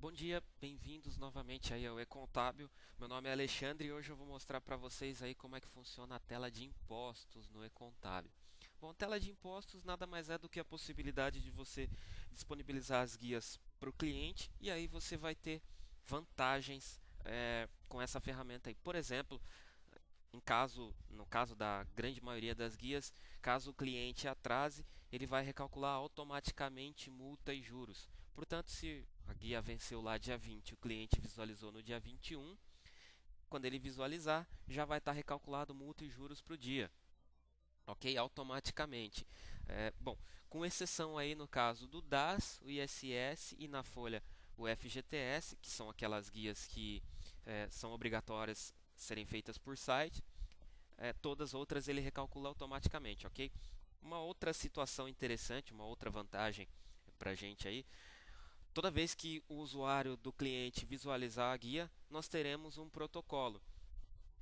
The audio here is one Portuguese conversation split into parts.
Bom dia, bem-vindos novamente aí ao eContábil. Meu nome é Alexandre e hoje eu vou mostrar para vocês aí como é que funciona a tela de impostos no eContábil. Bom, a tela de impostos nada mais é do que a possibilidade de você disponibilizar as guias para o cliente e aí você vai ter vantagens com essa ferramenta aí. Por exemplo, no caso da grande maioria das guias, caso o cliente atrase, ele vai recalcular automaticamente multa e juros. Portanto, se a guia venceu lá dia 20, o cliente visualizou no dia 21, quando ele visualizar, já vai estar recalculado multa e juros para o dia, ok? Automaticamente. Bom, com exceção aí no caso do DAS, o ISS e na folha o FGTS, que são aquelas guias que são obrigatórias serem feitas por site. Todas as outras ele recalcula automaticamente, ok? Uma outra situação interessante, uma outra vantagem para a gente aí, toda vez que o usuário do cliente visualizar a guia, nós teremos um protocolo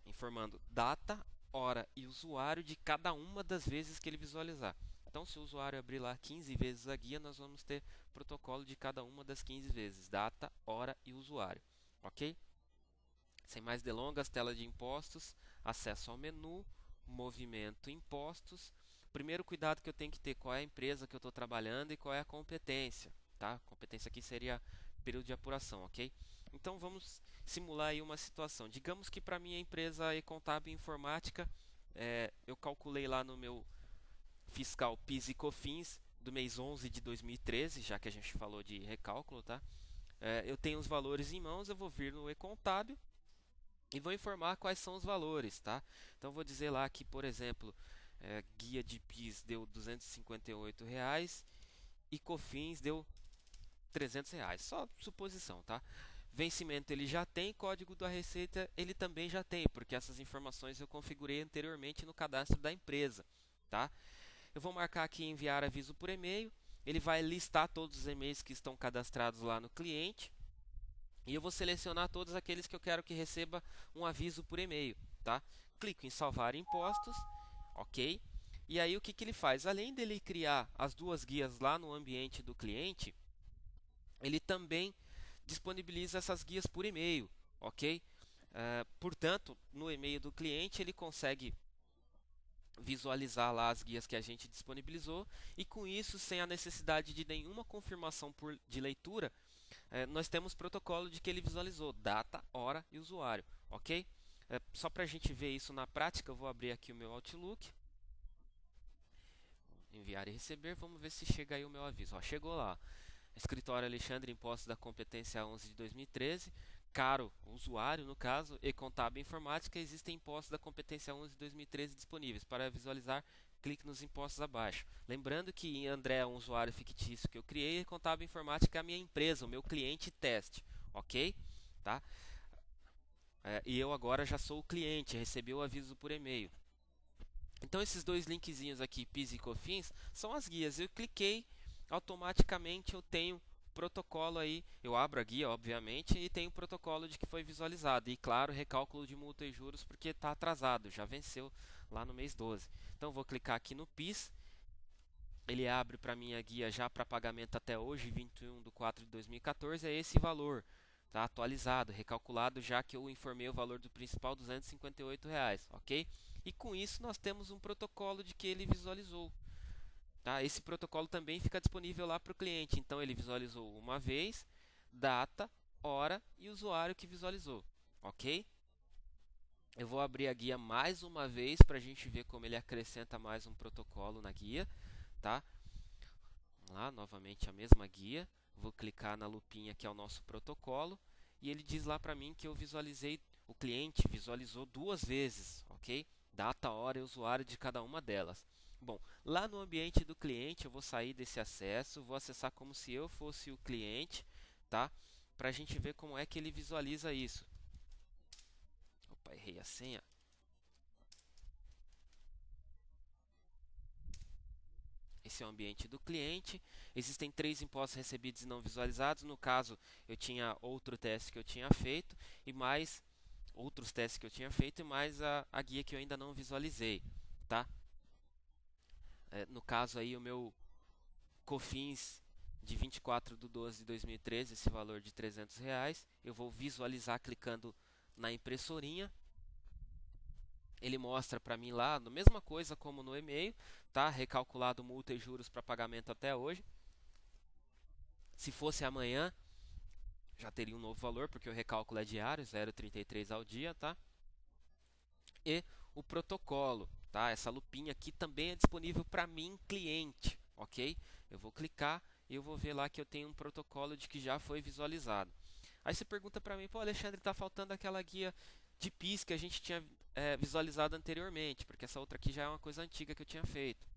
informando data, hora e usuário de cada uma das vezes que ele visualizar. Então, se o usuário abrir lá 15 vezes a guia, nós vamos ter protocolo de cada uma das 15 vezes, data, hora e usuário, ok? Sem mais delongas, tela de impostos, acesso ao menu, movimento impostos. Primeiro cuidado que eu tenho que ter, qual é a empresa que eu estou trabalhando e qual é a competência. Tá? A competência aqui seria período de apuração, ok? Então vamos simular aí uma situação. Digamos que para minha empresa e-contábil informática, eu calculei lá no meu fiscal PIS e COFINS do mês 11 de 2013, já que a gente falou de recálculo, tá? Eu tenho os valores em mãos, eu vou vir no e-contábil e vou informar quais são os valores, tá? Então vou dizer lá que, por exemplo, guia de PIS deu R$ 258 e COFINS deu R$ 300, só suposição, tá? Vencimento ele já tem, código da receita ele também já tem, porque essas informações eu configurei anteriormente no cadastro da empresa, tá? Eu vou marcar aqui enviar aviso por e-mail, ele vai listar todos os e-mails que estão cadastrados lá no cliente. E eu vou selecionar todos aqueles que eu quero que receba um aviso por e-mail, tá? Clico em salvar impostos, ok? E aí o que ele faz? Além dele criar as duas guias lá no ambiente do cliente, ele também disponibiliza essas guias por e-mail, ok? Portanto, no e-mail do cliente ele consegue visualizar lá as guias que a gente disponibilizou e com isso, sem a necessidade de nenhuma confirmação de leitura, nós temos protocolo de que ele visualizou data, hora e usuário, ok? Só para a gente ver isso na prática, eu vou abrir aqui o meu Outlook, enviar e receber, vamos ver se chega aí o meu aviso. Ó, chegou lá, escritório Alexandre, impostos da competência 11 de 2013, caro usuário, no caso, e contábil informática, existem impostos da competência 11 de 2013 disponíveis. Para visualizar, clique nos impostos abaixo. Lembrando que André é um usuário fictício que eu criei e contábil informática é a minha empresa, o meu cliente teste, ok? Tá? E eu agora já sou o cliente, recebi o aviso por e-mail. Então esses dois linkzinhos aqui, PIS e COFINS, são as guias. Eu cliquei, automaticamente eu tenho protocolo aí, eu abro a guia, obviamente, e tenho o protocolo de que foi visualizado. E claro, recálculo de multa e juros porque está atrasado, já venceu lá no mês 12. Então vou clicar aqui no PIS, ele abre para mim a guia já para pagamento até hoje, 21 de 4 de 2014, é esse valor. Tá atualizado, recalculado, já que eu informei o valor do principal, R$ 258, ok? E com isso nós temos um protocolo de que ele visualizou. Tá? Esse protocolo também fica disponível lá para o cliente. Então ele visualizou uma vez, data, hora e usuário que visualizou, ok? Eu vou abrir a guia mais uma vez para a gente ver como ele acrescenta mais um protocolo na guia, tá? Vamos lá, novamente a mesma guia. Vou clicar na lupinha que é o nosso protocolo e ele diz lá para mim que eu visualizei, o cliente visualizou duas vezes, ok? Data, hora e usuário de cada uma delas. Bom, lá no ambiente do cliente eu vou sair desse acesso, vou acessar como se eu fosse o cliente, tá? Para a gente ver como é que ele visualiza isso. Opa, errei a senha. Esse é o ambiente do cliente. Existem três impostos recebidos e não visualizados. No caso, eu tinha outro teste que eu tinha feito e mais outros testes que eu tinha feito e mais a guia que eu ainda não visualizei, tá? No caso aí o meu COFINS de 24/12/2013, esse valor de R$ 300. Eu vou visualizar clicando na impressorinha. Ele mostra para mim lá, a mesma coisa como no e-mail, tá? Recalculado multa e juros para pagamento até hoje. Se fosse amanhã, já teria um novo valor, porque o recálculo é diário, 0,33 ao dia, tá? E o protocolo, tá? Essa lupinha aqui também é disponível para mim, cliente, ok? Eu vou clicar e eu vou ver lá que eu tenho um protocolo de que já foi visualizado. Aí você pergunta para mim, pô, Alexandre, está faltando aquela guia de PIS que a gente tinha visualizado anteriormente, porque essa outra aqui já é uma coisa antiga que eu tinha feito.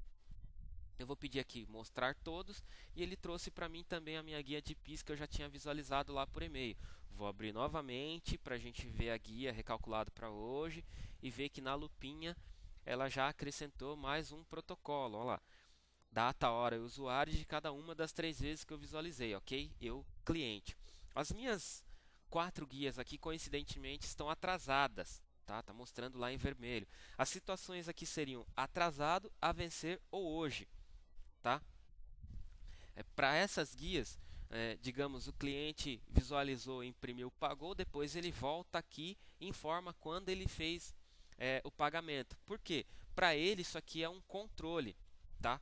Eu vou pedir aqui mostrar todos e ele trouxe para mim também a minha guia de PIS que eu já tinha visualizado lá por e-mail. Vou abrir novamente para a gente ver a guia recalculada para hoje e ver que na lupinha ela já acrescentou mais um protocolo. Olha lá, data, hora e usuário de cada uma das 3 vezes que eu visualizei, ok? Eu, cliente. As minhas 4 guias aqui, coincidentemente, estão atrasadas. Tá mostrando lá em vermelho. As situações aqui seriam atrasado, a vencer ou hoje. Tá? Para essas guias, digamos, o cliente visualizou, imprimiu, pagou, depois ele volta aqui e informa quando ele fez o pagamento. Por quê? Para ele isso aqui é um controle, tá?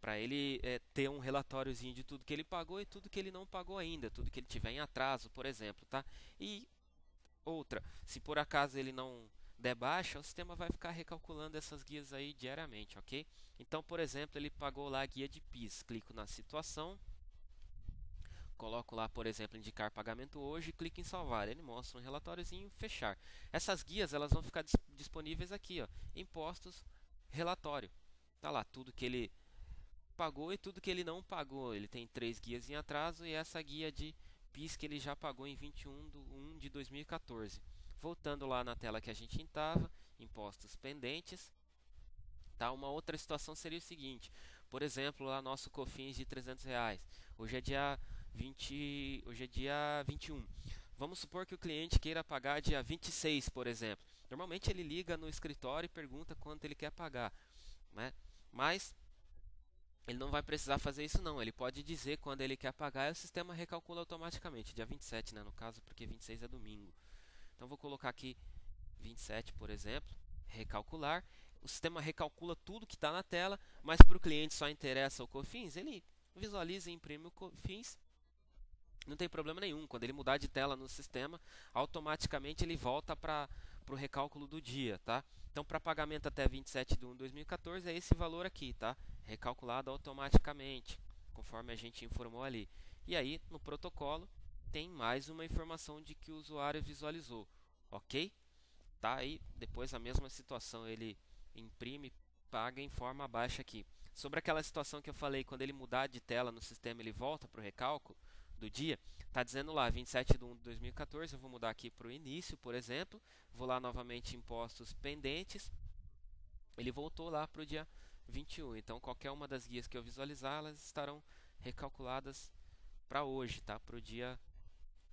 Para ele ter um relatóriozinho de tudo que ele pagou e tudo que ele não pagou ainda, tudo que ele tiver em atraso, por exemplo, tá? E outra, se por acaso ele não der baixa, o sistema vai ficar recalculando essas guias aí diariamente, ok? Então, por exemplo, ele pagou lá a guia de PIS, clico na situação, coloco lá, por exemplo, indicar pagamento hoje, clico em salvar, ele mostra um relatóriozinho, fechar. Essas guias elas vão ficar disponíveis aqui, ó, impostos, relatório. Tá lá tudo que ele pagou e tudo que ele não pagou. Ele tem 3 guias em atraso e essa guia de PIS que ele já pagou em 21/1/2014. Voltando lá na tela que a gente estava, impostos pendentes. Tá? Uma outra situação seria o seguinte, por exemplo, lá nosso COFINS de R$ 300. Hoje é dia 21. Vamos supor que o cliente queira pagar dia 26, por exemplo. Normalmente ele liga no escritório e pergunta quanto ele quer pagar, né? Mas ele não vai precisar fazer isso não, ele pode dizer quando ele quer pagar e o sistema recalcula automaticamente, dia 27, né, no caso, porque 26 é domingo. Então vou colocar aqui 27, por exemplo, recalcular. O sistema recalcula tudo que está na tela, mas para o cliente só interessa o COFINS, ele visualiza e imprime o COFINS. Não tem problema nenhum, quando ele mudar de tela no sistema, automaticamente ele volta para o recálculo do dia, tá? Então, para pagamento até 27/1/2014 é esse valor aqui, tá? Recalculado automaticamente, conforme a gente informou ali. E aí, no protocolo, tem mais uma informação de que o usuário visualizou, ok? Tá aí, depois a mesma situação, ele imprime, paga em forma abaixo aqui. Sobre aquela situação que eu falei, quando ele mudar de tela no sistema, ele volta para o recálculo do dia, está dizendo lá 27/1/2014, eu vou mudar aqui para o início, por exemplo, vou lá novamente impostos pendentes, ele voltou lá para o dia 21, então qualquer uma das guias que eu visualizar, elas estarão recalculadas para hoje, tá? Para o dia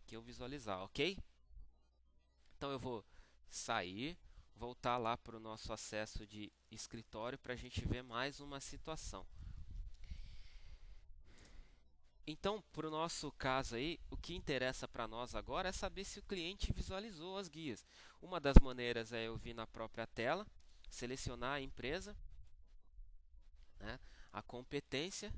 que eu visualizar, ok? Então eu vou sair, voltar lá para o nosso acesso de escritório para a gente ver mais uma situação. Então, para o nosso caso aí, o que interessa para nós agora é saber se o cliente visualizou as guias. Uma das maneiras é eu vir na própria tela, selecionar a empresa, né, a competência,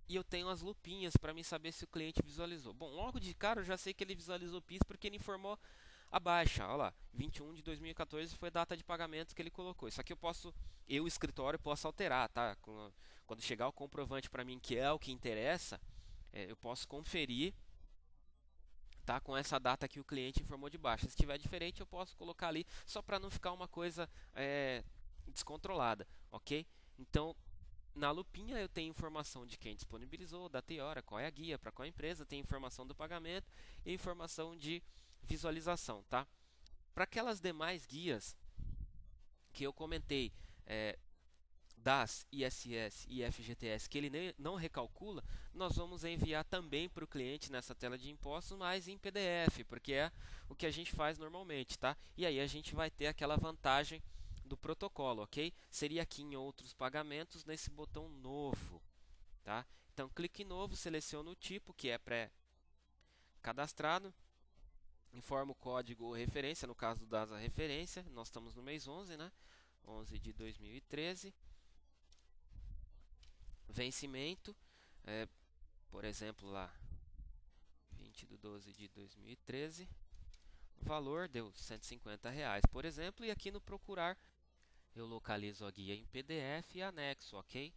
e eu tenho as lupinhas para mim saber se o cliente visualizou. Bom, logo de cara eu já sei que ele visualizou o PIS porque ele informou a baixa. Olha lá, 21/2014 foi a data de pagamento que ele colocou. Isso aqui eu, escritório, posso alterar, tá? Quando chegar o comprovante para mim, que é o que interessa, eu posso conferir, tá, com essa data que o cliente informou de baixa. Se estiver diferente, eu posso colocar ali, só para não ficar uma coisa descontrolada, ok? Então, na lupinha eu tenho informação de quem disponibilizou, data e hora, qual é a guia, para qual empresa, tem informação do pagamento e informação de visualização, tá? Para aquelas demais guias que eu comentei, DAS, ISS e FGTS, que ele não recalcula, nós vamos enviar também para o cliente nessa tela de impostos, mas em PDF, porque é o que a gente faz normalmente, tá? E aí a gente vai ter aquela vantagem do protocolo, ok? Seria aqui em outros pagamentos, nesse botão novo, tá? Então, clique em novo, seleciono o tipo, que é pré-cadastrado, informo o código ou referência, no caso do DAS a referência, nós estamos no mês 11, né? 11 de 2013. Vencimento, por exemplo, lá, 20 de 12 de 2013. O valor deu R$ 150, por exemplo, e aqui no procurar eu localizo a guia em PDF e anexo, ok?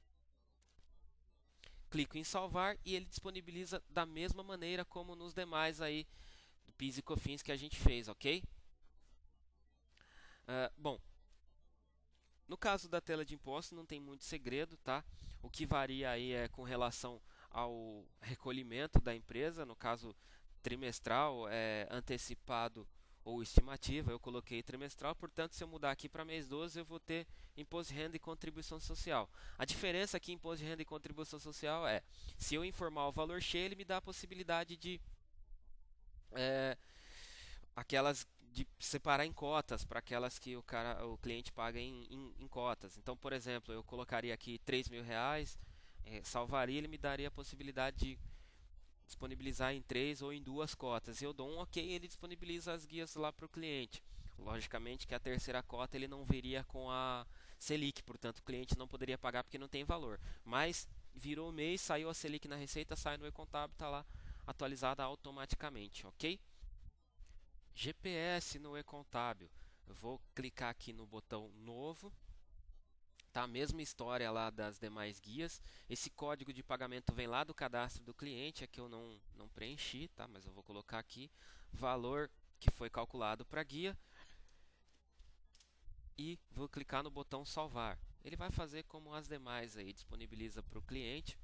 Clico em salvar e ele disponibiliza da mesma maneira como nos demais aí do PIS e COFINS que a gente fez, ok? Bom, no caso da tela de impostos não tem muito segredo, tá? O que varia aí é com relação ao recolhimento da empresa, no caso trimestral, antecipado ou estimativa, eu coloquei trimestral, portanto, se eu mudar aqui para mês 12, eu vou ter imposto de renda e contribuição social. A diferença aqui em imposto de renda e contribuição social é, se eu informar o valor cheio, ele me dá a possibilidade de aquelas de separar em cotas para aquelas que o cliente paga em cotas. Então, por exemplo, eu colocaria aqui R$ 3.000, salvaria, ele me daria a possibilidade de disponibilizar em 3 ou em 2 cotas. Eu dou um OK, ele disponibiliza as guias lá para o cliente. Logicamente que a terceira cota ele não veria com a Selic, portanto o cliente não poderia pagar porque não tem valor. Mas virou o mês, saiu a Selic na receita, sai no e-contábil, está lá atualizada automaticamente, ok? GPS no e-contábil. Eu vou clicar aqui no botão novo. Tá a mesma história lá das demais guias. Esse código de pagamento vem lá do cadastro do cliente, é que eu não preenchi, tá? Mas eu vou colocar aqui valor que foi calculado para a guia e vou clicar no botão salvar. Ele vai fazer como as demais aí, disponibiliza para o cliente.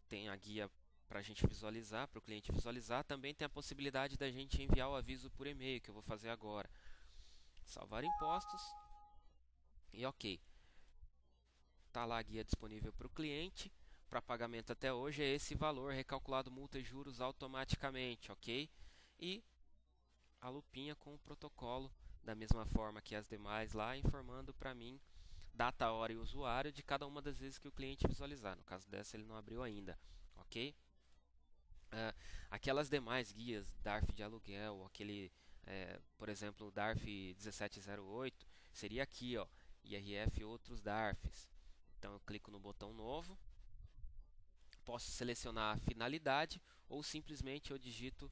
Tem a guia para a gente visualizar, para o cliente visualizar. Também tem a possibilidade da gente enviar o aviso por e-mail, que eu vou fazer agora. Salvar impostos e OK. Está lá a guia disponível para o cliente. Para pagamento até hoje é esse valor, recalculado multa e juros automaticamente, ok? E a lupinha com o protocolo, da mesma forma que as demais lá, informando para mim data, hora e usuário de cada uma das vezes que o cliente visualizar. No caso dessa ele não abriu ainda, ok? Aquelas demais guias, DARF de aluguel, por exemplo, DARF 1708, seria aqui, ó, IRF e outros DARFs. Então eu clico no botão novo, posso selecionar a finalidade ou simplesmente eu digito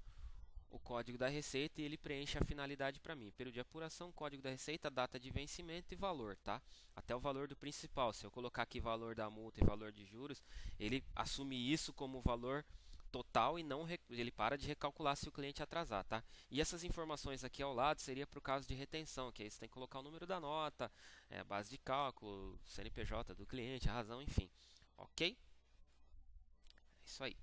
o código da receita e ele preenche a finalidade para mim. Período de apuração, código da receita, data de vencimento e valor, tá? Até o valor do principal. Se eu colocar aqui valor da multa e valor de juros, ele assume isso como valor total e não ele para de recalcular se o cliente atrasar, tá? E essas informações aqui ao lado seria para o caso de retenção, que aí você tem que colocar o número da nota, a base de cálculo, CNPJ do cliente, a razão, enfim. Ok? É isso aí.